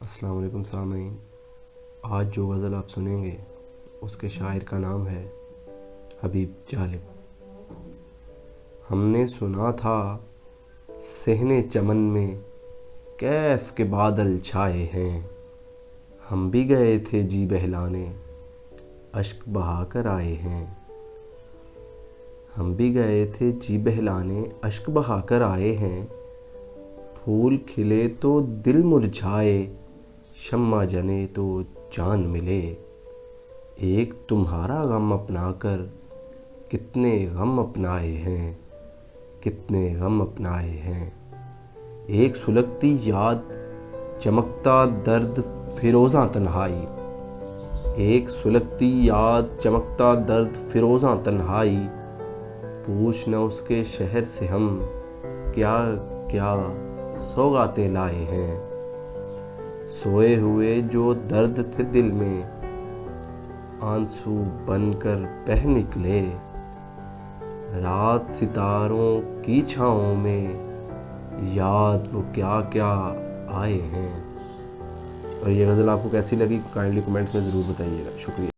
السلام علیکم سامعین، آج جو غزل آپ سنیں گے اس کے شاعر کا نام ہے حبیب جالب۔ ہم نے سنا تھا صحن چمن میں کیف کے بادل چھائے ہیں، ہم بھی گئے تھے جی بہلانے اشک بہا کر آئے ہیں۔ ہم بھی گئے تھے جی بہلانے اشک بہا کر آئے ہیں، پھول کھلے تو دل مرجھائے، شمع جنے تو جان ملے۔ ایک تمہارا غم اپنا کر کتنے غم اپنائے ہیں، کتنے غم اپنائے ہیں۔ ایک سلگتی یاد چمکتا درد فروزاں تنہائی، ایک سلگتی یاد چمکتا درد فروزاں تنہائی، پوچھ نہ اس کے شہر سے ہم کیا کیا سوغاتیں لائے ہیں۔ سوئے ہوئے جو درد تھے دل میں آنسو بن کر بہہ نکلے، رات ستاروں کی چھاؤں میں یاد وہ کیا کیا آئے ہیں۔ اور یہ غزل آپ کو کیسی لگی کائنڈلی کمنٹس میں ضرور بتائیے گا۔ شکریہ۔